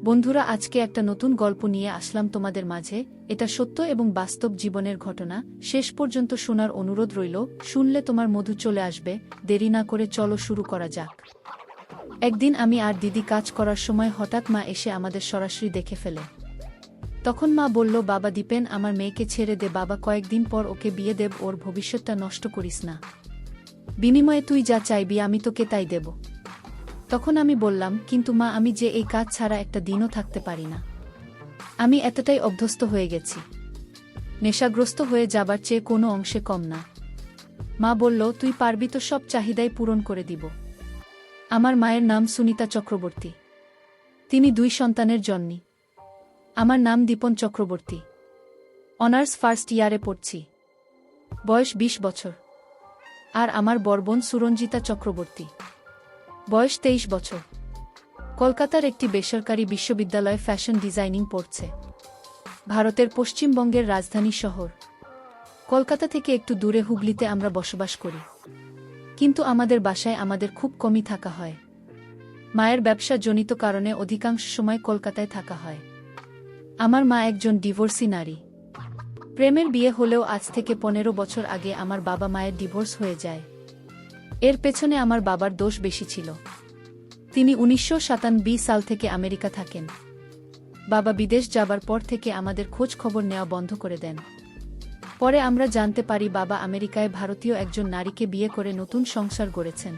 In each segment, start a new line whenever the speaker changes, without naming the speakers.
বন্ধুরা, আজকে একটা নতুন গল্প নিয়ে আসলাম তোমাদের মাঝে। এটা সত্য এবং বাস্তব জীবনের ঘটনা। শেষ পর্যন্ত শোনার অনুরোধ রইল। শুনলে তোমার মধু চলে আসবে। দেরি না করে চলো শুরু করা যাক। একদিন আমি আর দিদি কাজ করার সময় হঠাৎ মা এসে আমাদের সরাসরি দেখে ফেলে। তখন মা বলল, বাবা দীপেন, আমার মেয়েকে ছেড়ে দে বাবা, কয়েকদিন পর ওকে বিয়ে দেব, ওর ভবিষ্যৎটা নষ্ট করিস না। বিনিময়ে তুই যা চাইবি আমি তোকে তাই দেব। তখন আমি বললাম, কিন্তু মা, আমি যে এই কাজ ছাড়া একটা দিনও থাকতে পারি না। আমি এতটাই অভ্যস্ত হয়ে গেছি। নেশাগ্রস্ত হয়ে যাবার চেয়ে কোনো অংশে কম না। মা বলল, তুই পারবি তো, সব চাহিদাই পূরণ করে দিব। আমার মায়ের নাম সুনিতা চক্রবর্তী। তিনি 2 সন্তানের জননী। আমার নাম দীপন চক্রবর্তী। অনার্স ফার্স্ট ইয়ারে পড়ছি। বয়স 20 বছর। আর আমার বড় বোন সুরঞ্জিতা চক্রবর্তী। বয়স 23 বছর। কলকাতার একটি বেসরকারি বিশ্ববিদ্যালয়ে ফ্যাশন ডিজাইনিং পড়ছে। ভারতের পশ্চিমবঙ্গের রাজধানী শহর কলকাতা থেকে একটু দূরে হুগলিতে আমরা বসবাস করি। কিন্তু আমাদের বাসায় আমাদের খুব কমই থাকা হয়। মায়ের ব্যবসা জনিত কারণে অধিকাংশ সময় কলকাতায় থাকা হয়। আমার মা একজন ডিভোর্সি নারী। প্রেমের বিয়ে হলেও আজ থেকে 15 বছর আগে আমার বাবা মায়ের ডিভোর্স হয়ে যায়। এর পেছনে আমার বাবার দোষ বেশি ছিল। তিনি 1997 সাল থেকে আমেরিকা থাকেন। বাবা বিদেশ যাবার পর থেকে আমাদের খোঁজ খবর নেওয়া বন্ধ করে দেন। পরে আমরা জানতে পারি বাবা আমেরিকায় ভারতীয় একজন নারীকে বিয়ে করে নতুন সংসার গড়েছেন।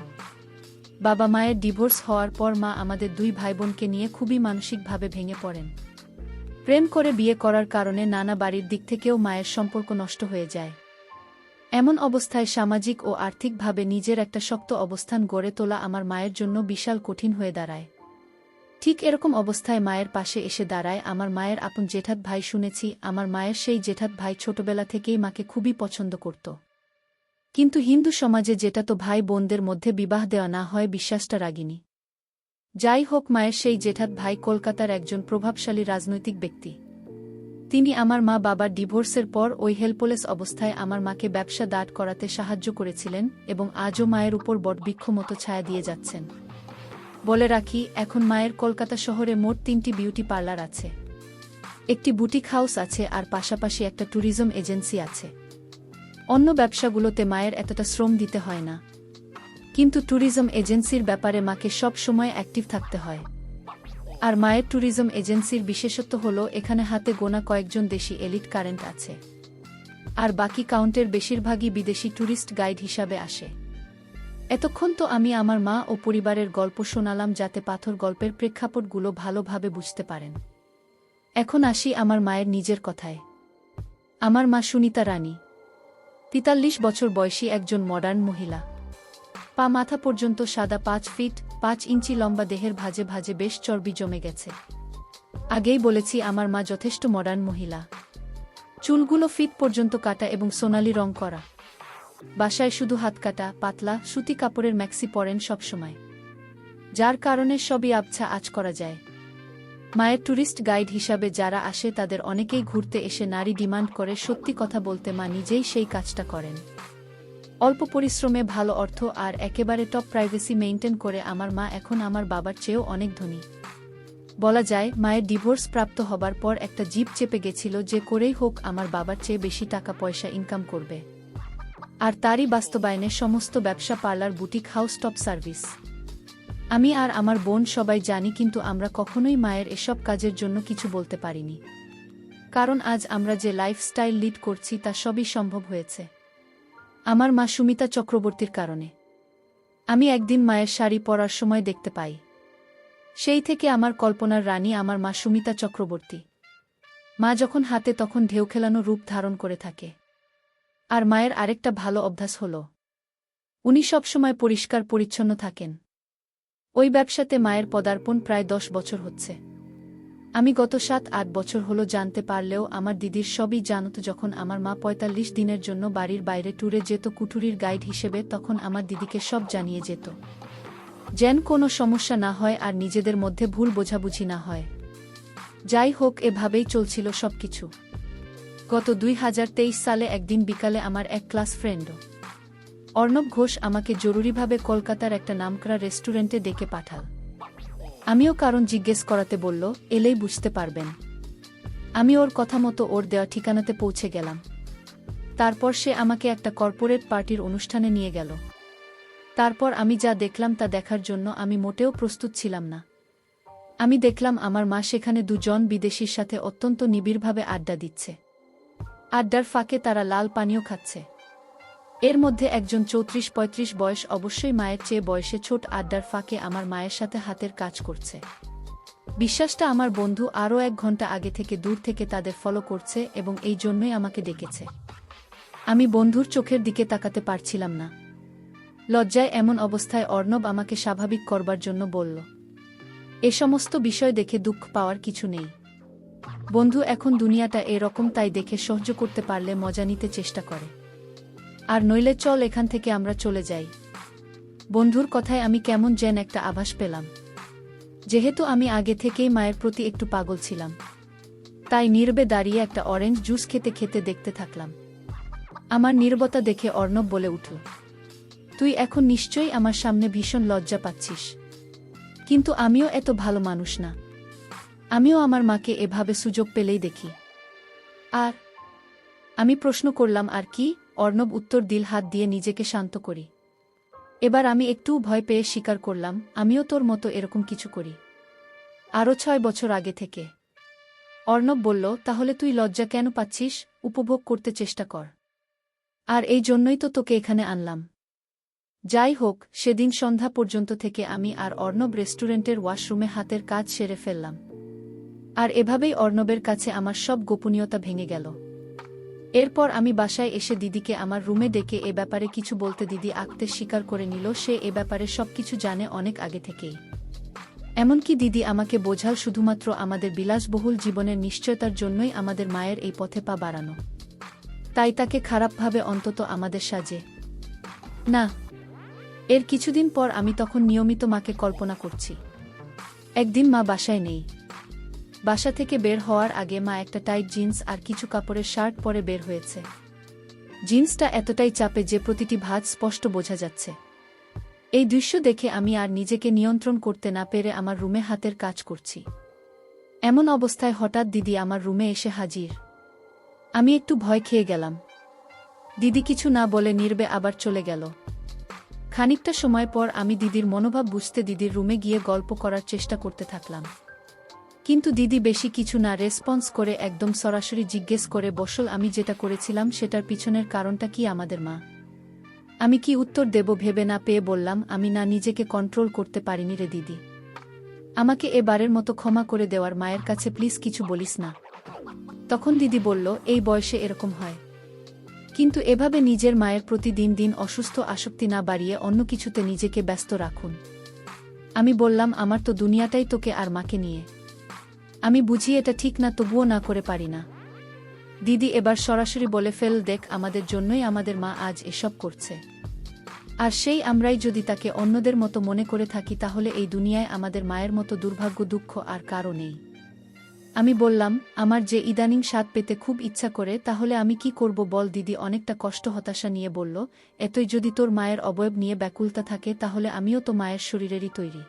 বাবা মায়ের ডিভোর্স হওয়ার পর মা আমাদের 2 ভাই বোনকে নিয়ে খুবই মানসিকভাবে ভেঙে পড়েন। প্রেম করে বিয়ে করার কারণে নানা বাড়ির দিক থেকেও মায়ের সম্পর্ক নষ্ট হয়ে যায়। এমন অবস্থায় সামাজিক ও আর্থিকভাবে নিজের একটা শক্ত অবস্থান গড়ে তোলা আমার মায়ের জন্য বিশাল কঠিন হয়ে দাঁড়ায়। ঠিক এরকম অবস্থায় মায়ের পাশে এসে দাঁড়ায় আমার মায়ের আপন জেঠাত ভাই। শুনেছি আমার মায়ের সেই জেঠাত ভাই ছোটবেলা থেকেই মাকে খুবই পছন্দ করত। কিন্তু হিন্দু সমাজে জেঠাতো ভাই বোনদের মধ্যে বিবাহ দেওয়া না হয় বিশ্বাসটা রাগিনী। যাই হোক, মায়ের সেই জেঠাত ভাই কলকাতার একজন প্রভাবশালী রাজনৈতিক ব্যক্তি। তিনি আমার মা বাবার ডিভোর্সের পর ওই হেল্পলেস অবস্থায় আমার মাকে ব্যবসা দাঁড় করাতে সাহায্য করেছিলেন এবং আজও মায়ের উপর বটবৃক্ষ মতো ছায়া দিয়ে যাচ্ছেন। বলে রাখি, এখন মায়ের কলকাতা শহরে মোট 3টি বিউটি পার্লার আছে, একটি বুটিক হাউস আছে আর পাশাপাশি একটা ট্যুরিজম এজেন্সি আছে। অন্য ব্যবসাগুলোতে মায়ের এতটা শ্রম দিতে হয় না, কিন্তু ট্যুরিজম এজেন্সির ব্যাপারে মাকে সব সময় অ্যাক্টিভ থাকতে হয়। আর মায়ের ট্যুরিজম এজেন্সির বিশেষত্ব হলো এখানে হাতে গোনা কয়েকজন দেশি এলিট কারেন্ট আছে, আর বাকি কাউন্টের বেশিরভাগই বিদেশি ট্যুরিস্ট গাইড হিসাবে আসে। এতক্ষণ তো আমি আমার মা ও পরিবারের গল্প শোনালাম যাতে পাথর গল্পের প্রেক্ষাপটগুলো ভালোভাবে বুঝতে পারেন। এখন আসি আমার মায়ের নিজের কথায়। আমার মা সুনিতা রানী 43 বছর বয়সী একজন মডার্ন মহিলা। পা মাথা পর্যন্ত সাদা, 5 ফিট 5 ইঞ্চি লম্বা, দেহের ভাঁজে ভাঁজে বেশ চর্বি জমে গেছে। আগেই বলেছি আমার মা যথেষ্ট মডার্ন মহিলা। চুলগুলো ফিট পর্যন্ত কাটা এবং সোনালি রং করা। বাসায় শুধু হাত কাটা পাতলা সুতি কাপড়ের ম্যাক্সি পরেন সবসময়, যার কারণে সবই আবছা আঁচ করা যায়। মায়ের ট্যুরিস্ট গাইড হিসাবে যারা আসে তাদের অনেকেই ঘুরতে এসে নারী ডিমান্ড করে। সত্যি কথা বলতে মা নিজেই সেই কাজটা করেন। অল্প পরিশ্রমে ভালো অর্থ আর একেবারে টপ প্রাইভেসি মেইনটেইন করে আমার মা এখন আমার বাবার চেয়েও অনেক ধনী। বলা যায় মায়ের ডিভোর্স প্রাপ্ত হবার পর একটা জিপ চেপে গেছিল যে করেই হোক আমার বাবার চেয়ে বেশি টাকা পয়সা ইনকাম করবে। আর তারই বাস্তবায়নে সমস্ত ব্যবসা, parlour, boutique house, top service. আমি আর আমার বোন সবাই জানি, কিন্তু আমরা কখনোই মায়ের এসব কাজের জন্য কিছু বলতে পারিনি। কারণ আজ আমরা যে লাইফস্টাইল লিড করছি তা সবই সম্ভব হয়েছে আমার মা সুমিতা চক্রবর্তীর কারণে। আমি একদিন মায়ের শাড়ি পরার সময় দেখতে পাই। সেই থেকে আমার কল্পনার রানী আমার মা সুমিতা চক্রবর্তী। মা যখন হাতে তখন ঢেউ খেলানো রূপ ধারণ করে থাকে। আর মায়ের আরেকটা ভালো অভ্যাস হলো, উনি সবসময় পরিষ্কার পরিচ্ছন্ন থাকেন। ওই ব্যবসাতে মায়ের পদার্পণ প্রায় 10 বছর হচ্ছে। আমি গত 7-8 বছর হলো জানতে পারলেও আমার দিদির সবই জানত। যখন আমার মা 45 দিনের জন্য বাড়ির বাইরে ট্যুরে যেত কুটুরির গাইড হিসেবে, তখন আমার দিদিকে সব জানিয়ে যেত, যেন কোনো সমস্যা না হয় আর নিজেদের মধ্যে ভুল বোঝাবুঝি না হয়। যাই হোক, এভাবেই চলছিল সবকিছু। গত 2023 সালে একদিন বিকালে আমার এক ক্লাস ফ্রেন্ড অর্ণব ঘোষ আমাকে জরুরিভাবে কলকাতার একটা নামকরা রেস্টুরেন্টে ডেকে পাঠাল। আমিও কারণ জিজ্ঞেস করাতে বলল, এলেই বুঝতে পারবেন। আমি ওর কথা মতো ওর দেওয়া ঠিকানাতে পৌঁছে গেলাম। তারপর সে আমাকে একটা কর্পোরেট পার্টির অনুষ্ঠানে নিয়ে গেল। তারপর আমি যা দেখলাম তা দেখার জন্য আমি মোটেও প্রস্তুত ছিলাম না। আমি দেখলাম আমার মা সেখানে দুজন বিদেশির সাথে অত্যন্ত নিবিড়ভাবে আড্ডা দিচ্ছে। আড্ডার ফাঁকে তারা লাল পানীয় খাচ্ছে। এর মধ্যে একজন 34-35 বয়স, অবশ্যই মায়ের চেয়ে বয়সে ছোট, আড্ডার ফাঁকে আমার মায়ের সাথে হাতের কাজ করছে। বিশ্বাসটা আমার বন্ধু আরও 1 ঘন্টা আগে থেকে দূর থেকে তাদের ফলো করছে এবং এই জন্যই আমাকে ডেকেছে। আমি বন্ধুর চোখের দিকে তাকাতে পারছিলাম না। লজ্জায় এমন অবস্থায় অর্ণব আমাকে স্বাভাবিক করবার জন্য বলল, এ সমস্ত বিষয় দেখে দুঃখ পাওয়ার কিছু নেই বন্ধু, এখন দুনিয়াটা এরকম, তাই দেখে সহ্য করতে পারলে মজা নিতে চেষ্টা করে, আর নইলে চল এখান থেকে আমরা চলে যাই। বন্ধুর কথায় আমি কেমন যেন একটা আভাস পেলাম। যেহেতু আমি আগে থেকেই মায়ের প্রতি একটু পাগল ছিলাম, তাই নীরবে দাঁড়িয়ে একটা অরেঞ্জ জুস খেতে খেতে দেখতে থাকলাম। আমার নীরবতা দেখে অর্ণব বলে উঠল, তুই এখন নিশ্চয়ই আমার সামনে ভীষণ লজ্জা পাচ্ছিস, কিন্তু আমিও এত ভালো মানুষ না। আমিও আমার মাকে এভাবে সুযোগ পেলেই দেখি। আর আমি প্রশ্ন করলাম, আর কি? অর্ণব উত্তর দিল, হাত দিয়ে নিজেকে শান্ত করি। এবার আমি একটু ভয় পেয়ে স্বীকার করলাম, আমিও তোর মতো এরকম কিছু করি, আরও 6 বছর আগে থেকে। অর্ণব বলল, তাহলে তুই লজ্জা কেন পাচ্ছিস? উপভোগ করতে চেষ্টা কর। আর এই জন্যই তো তোকে এখানে আনলাম। যাই হোক, সেদিন সন্ধ্যা পর্যন্ত থেকে আমি আর অর্ণব রেস্টুরেন্টের ওয়াশরুমে হাতের কাজ সেরে ফেললাম। আর এভাবেই অর্ণবের কাছে আমার সব গোপনীয়তা ভেঙে গেল। এরপর আমি বাসায় এসে দিদিকে আমার রুমে ডেকে এ ব্যাপারে কিছু বলতে দিদি আঁকতে স্বীকার করে নিল সে এ ব্যাপারে সবকিছু জানে অনেক আগে থেকেই। এমনকি দিদি আমাকে বোঝাল শুধুমাত্র আমাদের বিলাসবহুল জীবনের নিশ্চয়তার জন্যই আমাদের মায়ের এই পথে পা বাড়ানো, তাই তাকে খারাপভাবে অন্তত আমাদের সাজে না। এর কিছুদিন পর আমি তখন নিয়মিত মাকে কল্পনা করছি। একদিন মা বাসায় নেই। বাসা থেকে বের হওয়ার আগে মা একটা টাইট জিন্স আর কিছু কাপড়ের শার্ট পরে বের হয়েছে। জিন্সটা এতটাই চাপে যে প্রতিটি ভাঁজ স্পষ্ট বোঝা যাচ্ছে। এই দৃশ্য দেখে আমি আর নিজেকে নিয়ন্ত্রণ করতে না পেরে আমার রুমে হাতের কাজ করছি। এমন অবস্থায় হঠাৎ দিদি আমার রুমে এসে হাজির। আমি একটু ভয় খেয়ে গেলাম। দিদি কিছু না বলে নীরবে আবার চলে গেল। খানিকটা সময় পর আমি দিদির মনোভাব বুঝতে দিদির রুমে গিয়ে গল্প করার চেষ্টা করতে থাকলাম। কিন্তু দিদি বেশি কিছু না রেসপন্স করে একদম সরাসরি জিজ্ঞেস করে বসল, আমি যেটা করেছিলাম সেটার পিছনের কারণটা কি আমাদের মা? আমি কি উত্তর দেব ভেবে না পেয়ে বললাম, আমি না, নিজেকে কন্ট্রোল করতে পারিনি রে দিদি। আমাকে এবারের মতো ক্ষমা করে দেওয়ার, মায়ের কাছে প্লিজ কিছু বলিস না। তখন দিদি বলল, এই বয়সে এরকম হয়, কিন্তু এভাবে নিজের মায়ের প্রতি দিন দিন অসুস্থ আসক্তি না বাড়িয়ে অন্য কিছুতে নিজেকে ব্যস্ত রাখুন। আমি বললাম, আমার তো দুনিয়াটাই তোকে আর মাকে নিয়ে। আমি বুঝি এটা ঠিক না, তবুও না করে পারি না। দিদি এবার সরাসরি বলে ফেল, দেখ, আমাদের জন্যই আমাদের মা আজ এসব করছে, আর সেই আমরাই যদি তাকে অন্যদের মতো মনে করে থাকি তাহলে এই দুনিয়ায় আমাদের মায়ের মতো দুর্ভাগ্য দুঃখ আর কারও নেই। আমি বললাম, আমার যে ইদানিং স্বাদ পেতে খুব ইচ্ছা করে, তাহলে আমি কি করব বল? দিদি অনেকটা কষ্ট হতাশা নিয়ে বলল, এতই যদি তোর মায়ের অবয়ব নিয়ে ব্যাকুলতা থাকে তাহলে আমিও তো মায়ের শরীরেরই তৈরি।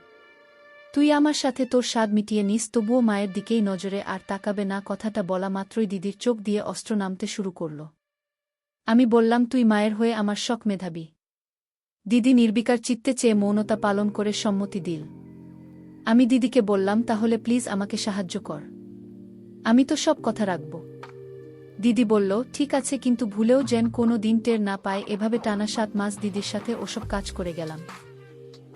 তুই আমার সাথে তোর স্বাদ মিটিয়ে নিস, তবুও মায়ের দিকেই নজরে আর তাকাবে না। কথাটা বলা মাত্রই দিদির চোখ দিয়ে অস্ত্র নামতে শুরু করল। আমি বললাম, তুই মায়ের হয়ে আমার শখ মেধাবী। দিদি নির্বিকার চিত্তে চেয়ে মৌনতা পালন করে সম্মতি দিল। আমি দিদিকে বললাম, তাহলে প্লিজ আমাকে সাহায্য কর, আমি তো সব কথা রাখব। দিদি বলল, ঠিক আছে, কিন্তু ভুলেও যেন কোনো দিন টের না পায়। এভাবে টানা 7 মাস দিদির সাথে ওসব কাজ করে গেলাম।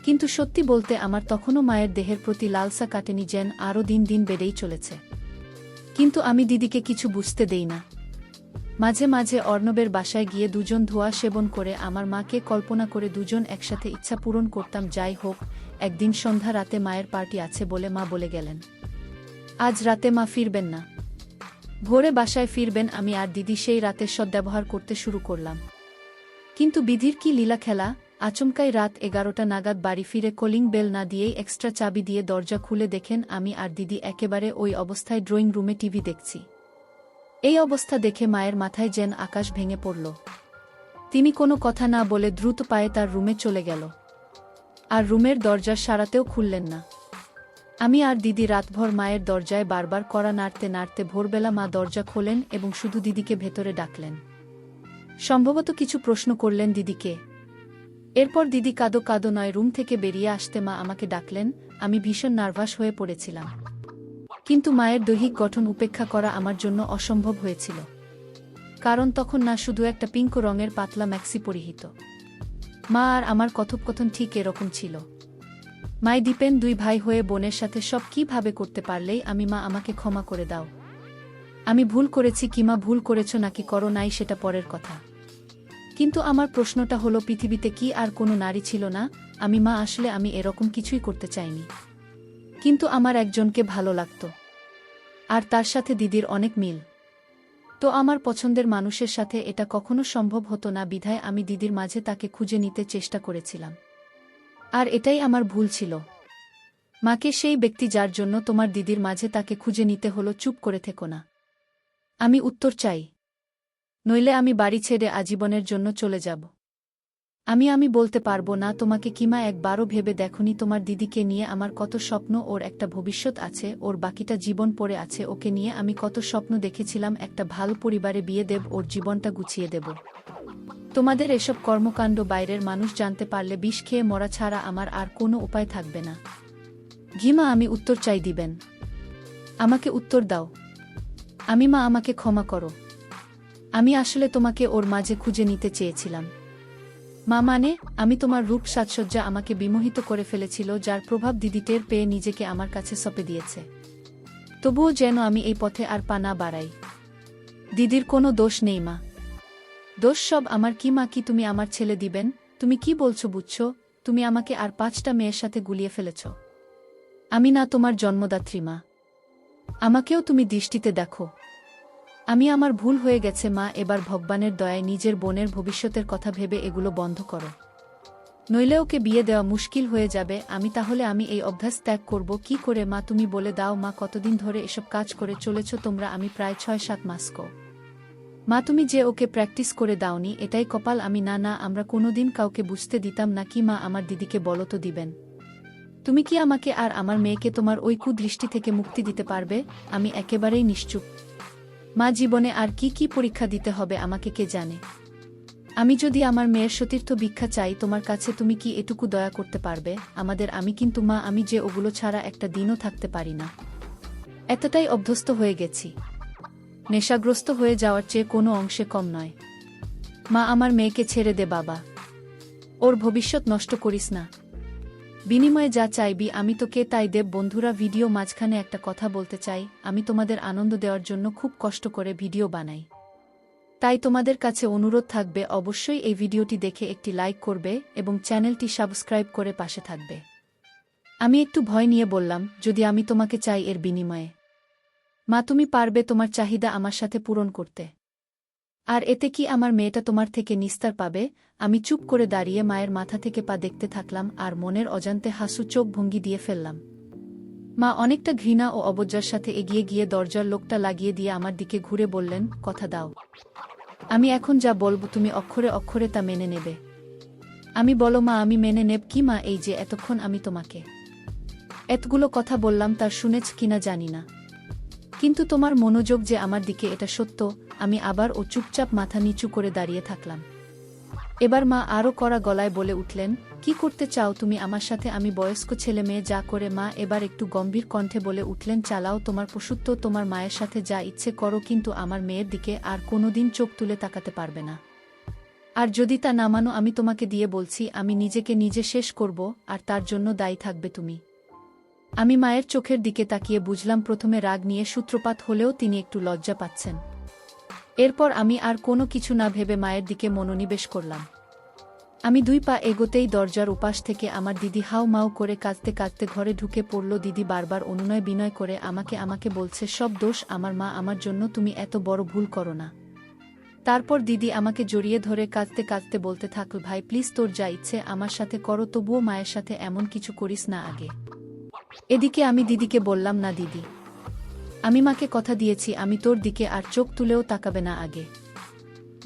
কিন্তু সত্যি বলতে আমার তখনও মায়ের দেহের প্রতি লালসা কাটেনি, যেন আরও দিন দিন বেড়েই চলেছে। কিন্তু আমি দিদিকে কিছু বুঝতে দেই না। মাঝে মাঝে অর্ণবের বাসায় গিয়ে দুজন ধোঁয়া সেবন করে আমার মাকে কল্পনা করে দুজন একসাথে ইচ্ছা পূরণ করতাম। যাই হোক, একদিন সন্ধ্যা রাতে মায়ের পার্টি আছে বলে মা বলে গেলেন, আজ রাতে মা ফিরবেন না, ভোরে বাসায় ফিরবেন। আমি আর দিদি সেই রাতের সদ্ব্যবহার করতে শুরু করলাম। কিন্তু বিধির কি লীলা খেলা, আচমকাই রাত 11টা নাগাদ বাড়ি ফিরে কলিং বেল না দিয়েই এক্সট্রা চাবি দিয়ে দরজা খুলে দেখেন আমি আর দিদি একেবারে ওই অবস্থায় ড্রয়িং রুমে টিভি দেখছি। এই অবস্থা দেখে মায়ের মাথায় যেন আকাশ ভেঙে পড়ল। তিনি কোনো কথা না বলে দ্রুত পায়ে তার রুমে চলে গেল, আর রুমের দরজার সারাতেও খুললেন না। আমি আর দিদি রাতভর মায়ের দরজায় বারবার কড়া নাড়তে নাড়তে ভোরবেলা মা দরজা খোলেন এবং শুধু দিদিকে ভেতরে ডাকলেন। সম্ভবত কিছু প্রশ্ন করলেন দিদিকে। এরপর দিদি কাঁদো কাঁদো নয় রুম থেকে বেরিয়ে আসতে মা আমাকে ডাকলেন। আমি ভীষণ নার্ভাস হয়ে পড়েছিলাম, কিন্তু মায়ের দৈহিক গঠন উপেক্ষা করা আমার জন্য অসম্ভব হয়েছিল। কারণ তখন না শুধু একটা পিঙ্ক রঙের পাতলা ম্যাক্সি পরিহিত। মা আর আমার কথোপকথন ঠিক এরকম ছিল। মাই দীপেন, দুই ভাই হয়ে বোনের সাথে সব কিভাবে করতে পারলেই আমি মা আমাকে ক্ষমা করে দাও। আমি ভুল করেছি কি মা, ভুল করেছ নাকি করো নাই সেটা পরের কথা, কিন্তু আমার প্রশ্নটা হলো পৃথিবীতে কি আর কোনো নারী ছিল না? আমি মা আসলে আমি এরকম কিছুই করতে চাইনি, কিন্তু আমার একজনকে ভালো লাগত, আর তার সাথে দিদির অনেক মিল। তো আমার পছন্দের মানুষের সাথে এটা কখনো সম্ভব হতো না, বিধায় আমি দিদির মাঝে তাকে খুঁজে নিতে চেষ্টা করেছিলাম। আর এটাই আমার ভুল ছিল। মাকে, সেই ব্যক্তি যার জন্য তোমার দিদির মাঝে তাকে খুঁজে নিতে হলো, চুপ করে থেকো না। আমি উত্তর চাই, নইলে আমি বাড়ি ছেড়ে আজীবনের জন্য চলে যাব। আমি বলতে পারবো না তোমাকে কি মা, একবারও ভেবে দেখনি তোমার দিদিকে নিয়ে আমার কত স্বপ্ন? ওর একটা ভবিষ্যৎ আছে, ওর বাকিটা জীবন পড়ে আছে। ওকে নিয়ে আমি কত স্বপ্ন দেখেছিলাম, একটা ভালো পরিবারে বিয়ে দেব, ওর জীবনটা গুছিয়ে দেব। তোমাদের এসব কর্মকাণ্ড বাইরের মানুষ জানতে পারলে বিষ খেয়ে মরা ছাড়া আমার আর কোনো উপায় থাকবে না। ঘিমা, আমি উত্তর চাই, দিবেন? আমাকে উত্তর দাও। মা, আমাকে ক্ষমা করো। আমি আসলে তোমাকে ওর মাঝে খুঁজে নিতে চেয়েছিলাম। মা, মানে আমি তোমার রূপ সাজসজ্জা আমাকে বিমোহিত করে ফেলেছিল, যার প্রভাব দিদি টের পেয়ে নিজেকে আমার কাছে সঁপে দিয়েছে। তবুও যেন আমি এই পথে আর পা না বাড়াই। দিদির কোনো দোষ নেই মা, দোষ সব আমার। কি মা, কি তুমি আমার ছেলে দিবেন? তুমি কি বলছো বুঝছো? তুমি আমাকে আর 5টা মেয়ের সাথে গুলিয়ে ফেলেছ। আমি না তোমার জন্মদাত্রী মা, আমাকেও তুমি দৃষ্টিতে দেখো। আমার ভুল হয়ে গেছে মা, এবার ভগবানের দয়ায় নিজের বোনের ভবিষ্যতের কথা ভেবে এগুলো বন্ধ করো, নইলে ওকে বিয়ে দেওয়া মুশকিল হয়ে যাবে। তাহলে আমি এই অভ্যাস ত্যাগ করব কি করে মা? তুমি বলে দাও মা, কতদিন ধরে এসব কাজ করে চলেছ তোমরা? আমি প্রায় 6-7 মাস। মা, তুমি যে ওকে প্র্যাকটিস করে দাওনি এটাই কপাল। না, আমরা কোনোদিন কাউকে বুঝতে দিতাম না। কি মা, আমার দিদিকে বলো তো দিবেন? তুমি কি আমাকে আর আমার মেয়েকে তোমার ওই কুদৃষ্টি থেকে মুক্তি দিতে পারবে? আমি একেবারেই নিশ্চুপ মা, জীবনে আর কি কি পরীক্ষা দিতে হবে আমাকে কে জানে। আমি যদি আমার মেয়ের সতীর্থ ভিক্ষা চাই তোমার কাছে, তুমি কি এটুকু দয়া করতে পারবে আমাদের? কিন্তু মা, আমি যে ওগুলো ছাড়া একটা দিনও থাকতে পারি না। এতটাই অভ্যস্ত হয়ে গেছি, নেশাগ্রস্ত হয়ে যাওয়ার চেয়ে কোনো অংশে কম নয়। মা, আমার মেয়েকে ছেড়ে দে বাবা, ওর ভবিষ্যৎ নষ্ট করিস না। বিনিময়ে যা চাইবি আমি তোকে তাই দেব। বন্ধুরা, ভিডিও মাঝখানে একটা কথা বলতে চাই। আমি তোমাদের আনন্দ দেওয়ার জন্য খুব কষ্ট করে ভিডিও বানাই, তাই তোমাদের কাছে অনুরোধ থাকবে অবশ্যই এই ভিডিওটি দেখে একটি লাইক করবে এবং চ্যানেলটি সাবস্ক্রাইব করে পাশে থাকবে। আমি একটু ভয় নিয়ে বললাম, যদি আমি তোমাকে চাই এর বিনিময়ে মা, তুমি পারবে তোমার চাহিদা আমার সাথে পূরণ করতে? আর এতে কি আমার মেয়েটা তোমার থেকে নিস্তার পাবে? আমি চুপ করে দাঁড়িয়ে মায়ের মাথা থেকে পা দেখতে থাকলাম আর মনের অজান্তে হাসু চোখ ভঙ্গি দিয়ে ফেললাম। মা অনেকটা ঘৃণা ও অবজ্ঞার সাথে এগিয়ে গিয়ে দরজার লোকটা লাগিয়ে দিয়ে আমার দিকে ঘুরে বললেন, কথা দাও আমি এখন যা বলবো তুমি অক্ষরে অক্ষরে তা মেনে নেবে। বলো মা, আমি মেনে নেব কি মা? এই যে এতক্ষণ আমি তোমাকে এতগুলো কথা বললাম, তার শুনেছ কিনা জানি না, কিন্তু তোমার মনোযোগ যে আমার দিকে, এটা সত্য। আমি আবার ও চুপচাপ মাথা নিচু করে দাঁড়িয়ে থাকলাম। এবার মা আরও কড়া গলায় বলে উঠলেন, কি করতে চাও তুমি আমার সাথে? আমি বয়স্ক ছেলে মেয়ে যা করে। মা এবার একটু গম্ভীর কণ্ঠে বলে উঠলেন, চালাও তোমার পশুত্ব, তোমার মায়ের সাথে যা ইচ্ছে করো, কিন্তু আমার মেয়ের দিকে আর কোনোদিন চোখ তুলে তাকাতে পারবে না। আর যদি তা না মানো, আমি তোমাকে দিয়ে বলছি, আমি নিজেকে নিজে শেষ করব, আর তার জন্য দায়ী থাকবে তুমি। মায়ের চোখের দিকে তাকিয়ে বুঝলাম প্রথমে রাগ নিয়ে সূত্রপাত হলেও তিনি একটু লজ্জা পাচ্ছেন। এরপর আমি আর কোনো কিছু না ভেবে মায়ের দিকে মনোনিবেশ করলাম। 2 পা এগোতেই দরজার উপাস থেকে আমার দিদি হাউ মাউ করে কাঁদতে কাঁদতে ঘরে ঢুকে পড়ল। দিদি বারবার অনুনয় বিনয় করে আমাকে বলছে, সব দোষ আমার মা, আমার জন্য তুমি এত বড় ভুল করো না। তারপর দিদি আমাকে জড়িয়ে ধরে কাঁদতে কাঁদতে বলতে থাকল, ভাই প্লিজ, তোর যা ইচ্ছে আমার সাথে করো, তবুও মায়ের সাথে এমন কিছু করিস না আগে। এদিকে আমি দিদিকে বললাম, না দিদি, আমি মাকে কথা দিয়েছি আমি তোর দিকে আর চোখ তুলেও তাকাবে না আগে।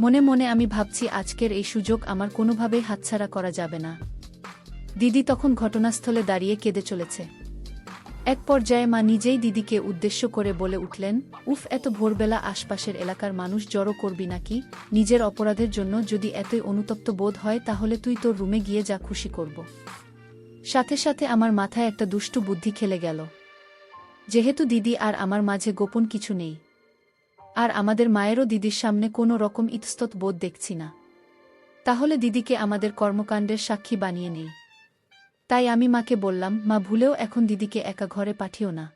মনে মনে আমি ভাবছি, আজকের এই সুযোগ আমার কোনোভাবেই হাতছাড়া করা যাবে না। দিদি তখন ঘটনাস্থলে দাঁড়িয়ে কেঁদে চলেছে। এক পর্যায়ে মা নিজেই দিদিকে উদ্দেশ্য করে বলে উঠলেন, উফ, এত ভোরবেলা আশপাশের এলাকার মানুষ জড়ো করবি নাকি? নিজের অপরাধের জন্য যদি এতই অনুতপ্ত বোধ হয় তাহলে তুই তোর রুমে গিয়ে যা খুশি করব। সাথে সাথে আমার মাথায় একটা দুষ্টু বুদ্ধি খেলে গেল। যেহেতু দিদি আর আমার মাঝে গোপন কিছু নেই, আর আমাদের মায়েরও দিদির সামনে কোনো রকম ইতস্তত বোধ দেখছি না, তাহলে দিদিকে আমাদের কর্মকাণ্ডের সাক্ষী বানিয়ে নেই। তাই আমি মাকে বললাম, মা, ভুলেও এখন দিদিকে একা ঘরে পাঠিও না।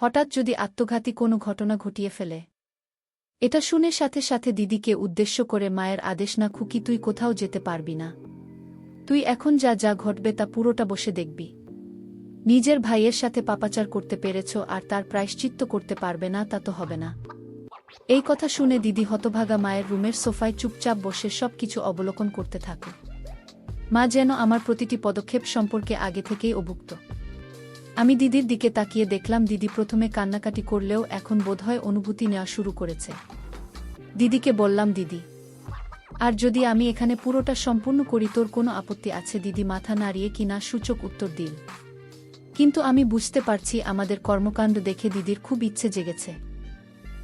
হঠাৎ যদি আত্মঘাতী কোনো ঘটনা ঘটিয়ে ফেলে। এটা শুনে সাথে সাথে দিদিকে উদ্দেশ্য করে মায়ের আদেশ, না খুকি, তুই কোথাও যেতে পারবি না। তুই এখন যা যা ঘটবে তা পুরোটা বসে দেখবি। নিজের ভাইয়ের সাথে পাপাচার করতে পেরেছ আর তার প্রায়শ্চিত্ত করতে পারবে না, তা তো হবে না। এই কথা শুনে দিদি হতভাগা মায়ের রুমের সোফায় চুপচাপ বসে সব কিছু অবলোকন করতে থাকে। মা যেন আমার প্রতিটি পদক্ষেপ সম্পর্কে আগে থেকেই অভুক্ত। আমি দিদির দিকে তাকিয়ে দেখলাম দিদি প্রথমে কান্নাকাটি করলেও এখন বোধহয় অনুভূতি নেওয়া শুরু করেছে। দিদিকে বললাম, দিদি, আর যদি আমি এখানে পুরোটা সম্পূর্ণ করি তোর কোনো আপত্তি আছে? দিদি মাথা নাড়িয়ে কিনা সূচক উত্তর দিল। কিন্তু আমি বুঝতে পারছি আমাদের কর্মকাণ্ড দেখে দিদির খুব ইচ্ছে জেগেছে।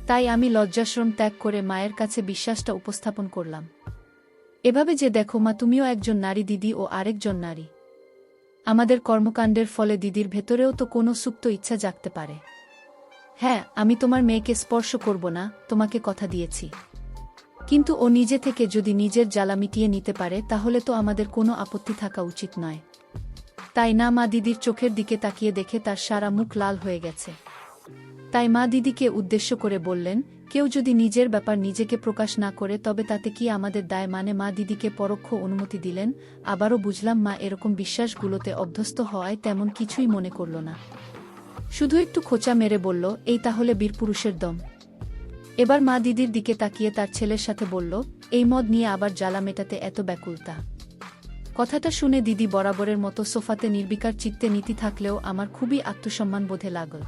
তাই আমি লজ্জাশ্রম ত্যাগ করে মায়ের কাছে বিশ্বাসটা উপস্থাপন করলাম। এভাবে যে দেখো মা, তুমিও একজন নারী দিদি ও আরেকজন নারী। আমাদের কর্মকাণ্ডের ফলে দিদির ভেতরেও তো কোনো সুপ্ত ইচ্ছা জাগতে পারে। হ্যাঁ, আমি তোমার মেয়েকে স্পর্শ করব না, তোমাকে কথা দিয়েছি। কিন্তু ও নিজে থেকে যদি নিজের জ্বালা মিটিয়ে নিতে পারে তাহলে তো আমাদের কোনো আপত্তি থাকা উচিত নয়, তাই না? মা দিদির চোখের দিকে তাকিয়ে দেখে তার সারা মুখ লাল হয়ে গেছে। তাই মা দিদিকে উদ্দেশ্য করে বললেন, কেউ যদি নিজের ব্যাপার নিজেকে প্রকাশ না করে তবে তাতে কি আমাদের দায়? মানে মা দিদিকে পরোক্ষ অনুমতি দিলেন। আবারও বুঝলাম মা এরকম বিশ্বাসগুলোতে অভ্যস্ত হওয়ায় তেমন কিছুই মনে করল না, শুধু একটু খোঁচা মেরে বলল, এই তাহলে বীরপুরুষের দম। এবার মা দিদির দিকে তাকিয়ে তার ছেলের সাথে বলল, এই মদ নিয়ে আবার জ্বালা মেটাতে এত ব্যাকুলতা? কথাটা শুনে দিদি বরাবরের মতো সোফাতে নির্বিকার চিত্তে নীতি থাকলেও আমার খুবই আত্মসম্মান বোধে লাগল।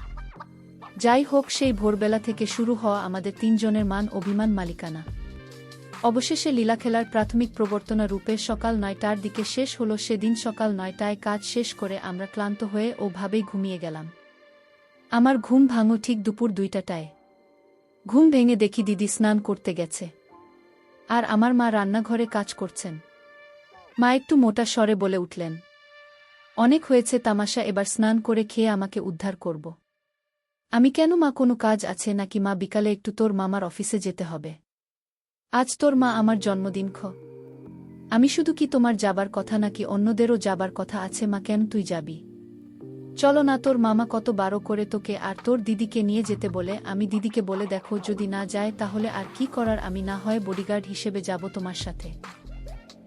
যাই হোক, সেই ভোরবেলা থেকে শুরু হওয়া আমাদের তিনজনের মান অভিমান মালিকানা অবশেষে লীলাখেলার প্রাথমিক প্রবর্তনা রূপে সকাল ৯টার দিকে শেষ হলো। সেদিন সকাল ৯টায় কাজ শেষ করে আমরা ক্লান্ত হয়ে ওভাবেই ঘুমিয়ে গেলাম। আমার ঘুম ভাঙল ঠিক দুপুর ২টায়। ঘুম ভেঙে দেখি দিদি স্নান করতে গেছে, আর আমার মা রান্নাঘরে কাজ করছেন। মা একটু মোটা স্বরে বলে উঠলেন, অনেক হয়েছে তামাশা, এবার স্নান করে খেয়ে আমাকে উদ্ধার করব। আমি, কেন মা, কোনো কাজ আছে নাকি? মা, বিকালে একটু তোর মামার অফিসে যেতে হবে। আজ তোর মা আমার জন্মদিন। আমি শুধু কি তোমার যাবার কথা নাকি অন্যদেরও যাবার কথা আছে? মা, কেন তুই যাবি? চলো না, তোর মামা কত বারো করে তোকে আর তোর দিদিকে নিয়ে যেতে বলে। আমি দিদিকে বলে দেখো, যদি না যায় তাহলে আর কি করার, আমি না হয় বডিগার্ড হিসেবে যাব তোমার সাথে।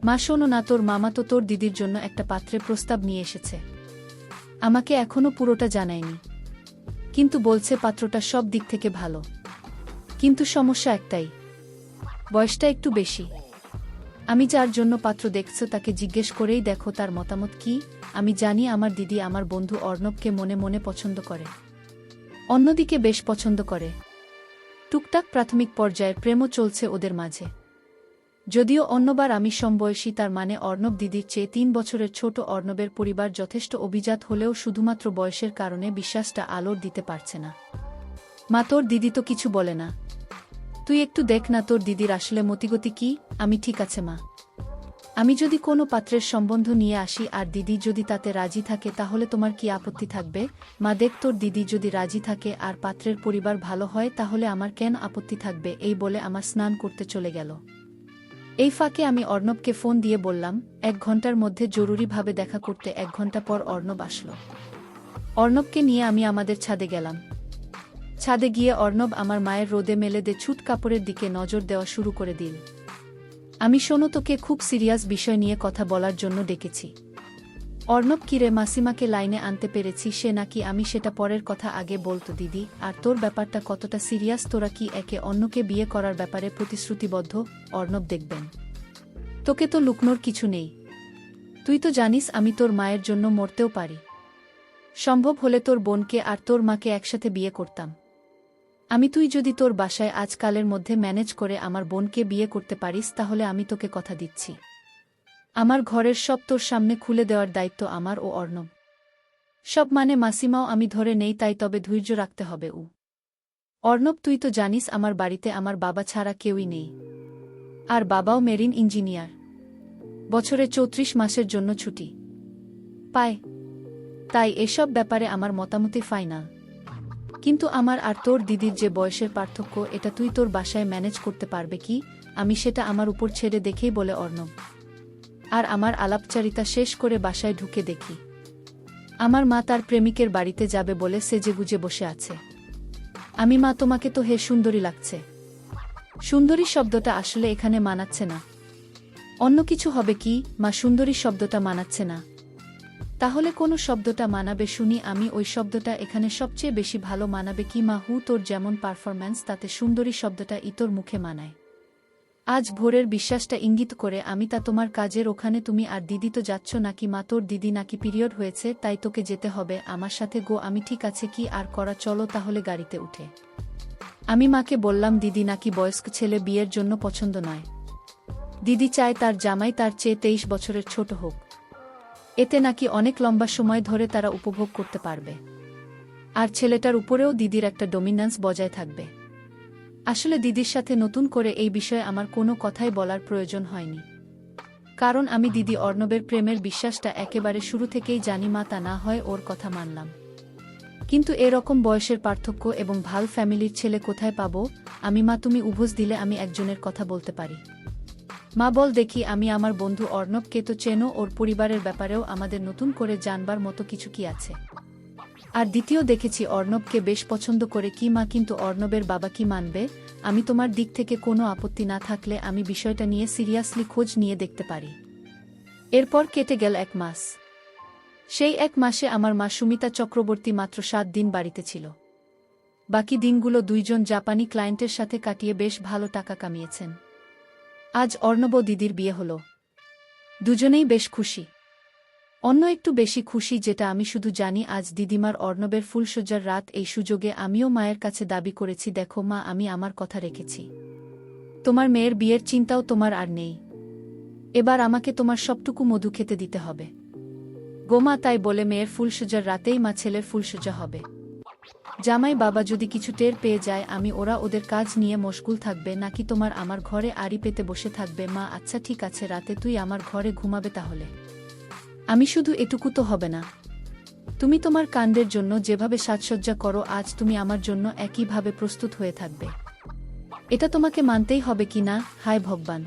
মা, শোনো না, তোর মামা তো তোর দিদির জন্য একটা পাত্রের প্রস্তাব নিয়ে এসেছে। আমাকে এখনো পুরোটা জানায়নি, কিন্তু বলছে পাত্রটা সব দিক থেকে ভালো। কিন্তু সমস্যা একটাই, বয়সটা একটু বেশি। আমি যার জন্য পাত্র দেখছো তাকে জিজ্ঞেস করেই দেখো তার মতামত কি। আমি জানি আমার দিদি আমার বন্ধু অর্ণবকে মনে মনে পছন্দ করে, অন্যদিকে বেশ পছন্দ করে। টুকটাক প্রাথমিক পর্যায়ের প্রেমও চলছে ওদের মাঝে। যদিও অন্যবার আমি সমবয়সী, তার মানে অর্ণব দিদির চেয়ে ৩ বছরের ছোট। অর্ণবের পরিবার যথেষ্ট অভিজাত হলেও শুধুমাত্র বয়সের কারণে বিশ্বাসটা আলোর দিতে পারছে না। মা, তোর দিদি তো কিছু বলে না? তুই একটু দেখ না তোর দিদির আসলে মতিগতি কি। আমি, ঠিক আছে মা, আমি যদি কোনো পাত্রের সম্বন্ধ নিয়ে আসি আর দিদি যদি তাতে রাজি থাকে তাহলে তোমার কি আপত্তি থাকবে? মা, দেখ, তোর দিদি যদি রাজি থাকে আর পাত্রের পরিবার ভালো হয় তাহলে আমার কেন আপত্তি থাকবে? এই বলে আমার স্নান করতে চলে গেল। এই ফাঁকে আমি অর্ণবকে ফোন দিয়ে বললাম ১ ঘন্টার মধ্যে জরুরিভাবে দেখা করতে। ১ ঘন্টা পর অর্ণব আসলো। অর্ণবকে নিয়ে আমি আমাদের ছাদে গেলাম। ছাদে গিয়ে অর্ণব আমার মায়ের রোদে মেলে দে ছুট কাপড়ের দিকে নজর দেওয়া শুরু করে দিল। আমি, শোনো, তোকে খুব সিরিয়াস বিষয় নিয়ে কথা বলার জন্য ডেকেছি। অর্ণব, কিরে, মাসিমাকে লাইনে আনতে পেরেছি সে নাকি? আমি, সেটা পরের কথা, আগে বলতো দিদি, আর তোর ব্যাপারটা কতটা সিরিয়াস? তোরা কি একে অন্যকে বিয়ে করার ব্যাপারে প্রতিশ্রুতিবদ্ধ? অর্ণব, দেখবেন, তোকে তো লুকনোর কিছু নেই। তুই তো জানিস আমি তোর মায়ের জন্য মরতেও পারি। সম্ভব হলে তোর বোনকে আর তোর মাকে একসাথে বিয়ে করতাম আমি। তুই যদি তোর বাসায় আজকালের মধ্যে ম্যানেজ করে আমার বোনকে বিয়ে করতে পারিস তাহলে আমি তোকে কথা দিচ্ছি, আমার ঘরের সব তোর সামনে খুলে দেওয়ার দায়িত্ব আমার ও অর্ণব। সব মানে মাসিমাও আমি ধরে নেই, তাই তবে ধৈর্য রাখতে হবে। অর্ণব, তুই তো জানিস আমার বাড়িতে আমার বাবা ছাড়া কেউই নেই। আর বাবাও মেরিন ইঞ্জিনিয়ার, বছরে 34 মাসের জন্য ছুটি পায়। তাই এসব ব্যাপারে আমার মতামতই ফাইনাল। কিন্তু আমার আর তোর দিদির যে বয়সের পার্থক্য, এটা তুই তোর বাসায় ম্যানেজ করতে পারবে কি? আমি সেটা আমার উপর ছেড়ে দেখেই বলে অর্ণব। আর আমার আলাপচারিতা শেষ করে বাসায় ঢুকে দেখি আমার মা তার প্রেমিকের বাড়িতে যাবে বলে সেজেগুজে বসে আছে। আমি, মা তোমাকে তো হে সুন্দরী লাগছে। সুন্দরী শব্দটা আসলে এখানে মানাচ্ছে না। অন্য কিছু হবে কি? মা, সুন্দরী শব্দটা মানাচ্ছে না। তাহলে কোন শব্দটা মানাবে শুনি? আমি, ওই শব্দটা এখানে সবচেয়ে বেশি ভালো মানাবে কি মা? তোর যেমন পারফরম্যান্স, তাতে সুন্দরী শব্দটা তোর মুখে মানায়। আজ ভোরের বিশ্বাসটা ইঙ্গিত করে আমি, তা তোমার কাজের ওখানে তুমি আর দিদি তো যাচ্ছ নাকি মা? তোর দিদি নাকি পিরিয়ড হয়েছে, তাই তোকে যেতে হবে আমার সাথে গো। আমি, ঠিক আছে, কি আর করা, চলো তাহলে গাড়িতে উঠে। আমি মাকে বললাম দিদি নাকি বয়স্ক ছেলে বিয়ের জন্য পছন্দ নয়। দিদি চায় তার জামাই তার চেয়ে 23 বছরের ছোট হোক। এতে নাকি অনেক লম্বা সময় ধরে তারা উপভোগ করতে পারবে। আর ছেলেটার উপরেও দিদির একটা ডমিন্যান্স বজায় থাকবে। আসলে দিদির সাথে নতুন করে এই বিষয়ে আমার কোনো কথাই বলার প্রয়োজন হয়নি, কারণ আমি দিদি অর্ণবের প্রেমের বিশ্বাসটা একেবারে শুরু থেকেই জানি। মা, তা না হয় ওর কথা মানলাম, কিন্তু এরকম বয়সের পার্থক্য এবং ভাল ফ্যামিলির ছেলে কোথায় পাবো আমি? মা, তুমি উভোজ দিলে আমি একজনের কথা বলতে পারি। মা, বল দেখি। আমি, আমার বন্ধু অর্ণবকে তো চেনো, ওর পরিবারের ব্যাপারেও আমাদের নতুন করে জানবার মতো কিছু কি আছে? আর দ্বিতীয়, দেখেছি অর্ণবকে বেশ পছন্দ করে কি মা, কিন্তু অর্ণবের বাবা কি মানবে? আমি, তোমার দিক থেকে কোনো আপত্তি না থাকলে আমি বিষয়টা নিয়ে সিরিয়াসলি খোঁজ নিয়ে দেখতে পারি। এরপর কেটে গেল 1 মাস। সেই 1 মাসে আমার মা সুমিতা চক্রবর্তী মাত্র 7 দিন বাড়িতে ছিল। বাকি দিনগুলো 2 জন জাপানি ক্লায়েন্টের সাথে কাটিয়ে বেশ ভালো টাকা কামিয়েছেন। আজ অর্ণব দিদির বিয়ে হলো। দুজনেই বেশ খুশি। অন্য একটু বেশি খুশি যেটা আমি শুধু জানি, আজ দিদিমার অর্ণবের ফুলশয্যার রাত। এই সুযোগে আমিও মায়ের কাছে দাবি করেছি, দেখো মা, আমি আমার কথা রেখেছি। তোমার মেয়ের বিয়ের চিন্তাও তোমার আর নেই। এবার আমাকে তোমার সবটুকু মধু খেতে দিতে হবে গোমা। তাই বলে মেয়ের ফুলশয্যার রাতেই মা ছেলের ফুলশয্যা হবে। জামাই বাবা যদি কিছু টের পেয়ে যায়, আমি, ওরা ওদের কাজ নিয়ে মশগুল থাকবে নাকি তোমার আমার ঘরে আড়ি পেতে বসে থাকবে? মা, আচ্ছা ঠিক আছে, রাতে তুই আমার ঘরে ঘুমাবে তাহলে। আমি, শুধু এটুকু তো হবে না। তুমি তোমার কাণ্ডের জন্য যেভাবে সাজসজ্জা করো, আজ তুমি আমার জন্য একইভাবে প্রস্তুত হয়ে থাকবে। এটা তোমাকে মানতেই হবে কি না? হায় ভগবান!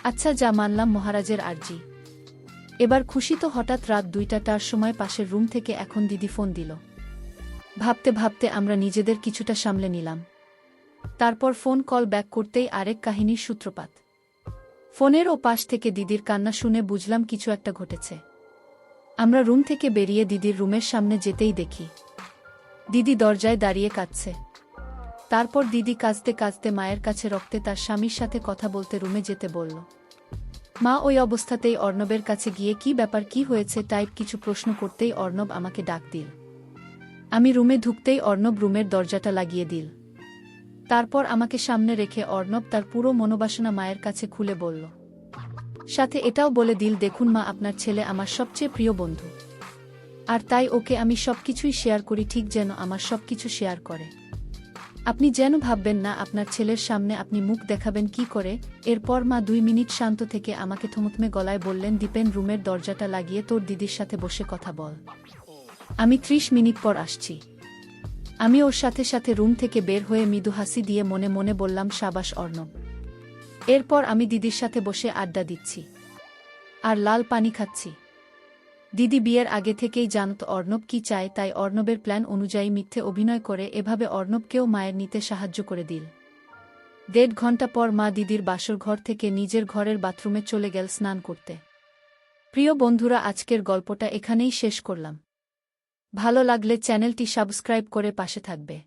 আচ্ছা, যা মানলাম, মহারাজের আর্জি। এবার খুশি তো? হঠাৎ রাত 2টার সময় পাশের রুম থেকে এখন দিদি ফোন দিল। ভাবতে ভাবতে আমরা নিজেদের কিছুটা সামলে নিলাম। তারপর ফোন কল ব্যাক করতেই আরেক কাহিনীর সূত্রপাত। ফোনের ও পাশ থেকে দিদির কান্না শুনে বুঝলাম কিছু একটা ঘটেছে। আমরা রুম থেকে বেরিয়ে দিদির রুমের সামনে যেতেই দেখি দিদি দরজায় দাঁড়িয়ে কাঁদছে। তারপর দিদি কাঁদতে কাঁদতে মায়ের কাছে রক্তে তার স্বামীর সাথে কথা বলতে রুমে যেতে বলল। মা ওই অবস্থাতেই অর্ণবের কাছে গিয়ে কি ব্যাপার, কি হয়েছে টাইপ কিছু প্রশ্ন করতেই অর্ণব আমাকে ডাক দিল। আমি রুমে ঢুকতেই অর্ণব রুমের দরজাটা লাগিয়ে দিল। তারপর আমাকে সামনে রেখে অর্ণব তার পুরো মনোবাসনা মায়ের কাছে খুলে বলল। সাথে এটাও বলে দিল, দেখুন মা, আপনার ছেলে আমার সবচেয়ে প্রিয় বন্ধু। আর তাই ওকে আমি সবকিছুই শেয়ার করি, ঠিক যেন আমার সবকিছু শেয়ার করে। আপনি যেন ভাববেন না আপনার ছেলের সামনে আপনি মুখ দেখাবেন কি করে। এরপর মা 2 মিনিট শান্ত থেকে আমাকে থমথমে গলায় বললেন, দীপেন, রুমের দরজাটা লাগিয়ে তোর দিদির সাথে বসে কথা বল। আমি 30 মিনিট পর আসছি। আমি ওর সাথে সাথে রুম থেকে বের হয়ে মৃদু হাসি দিয়ে মনে মনে বললাম, সাবাস অর্ণব। এরপর আমি দিদির সাথে বসে আড্ডা দিচ্ছি আর লাল পানি খাচ্ছি। দিদি বিয়ের আগে থেকেই জানত অর্ণব কি চায়, তাই অর্ণবের প্ল্যান অনুযায়ী মিথ্যে অভিনয় করে এভাবে অর্ণবকেও মায়ের নিতে সাহায্য করে দিল। 1.5 ঘন্টা পর মা দিদির বাসর ঘর থেকে নিজের ঘরের বাথরুমে চলে গেল স্নান করতে। প্রিয় বন্ধুরা, আজকের গল্পটা এখানেই শেষ করলাম। ভালো লাগলে চ্যানেলটি সাবস্ক্রাইব করে পাশে থাকবে।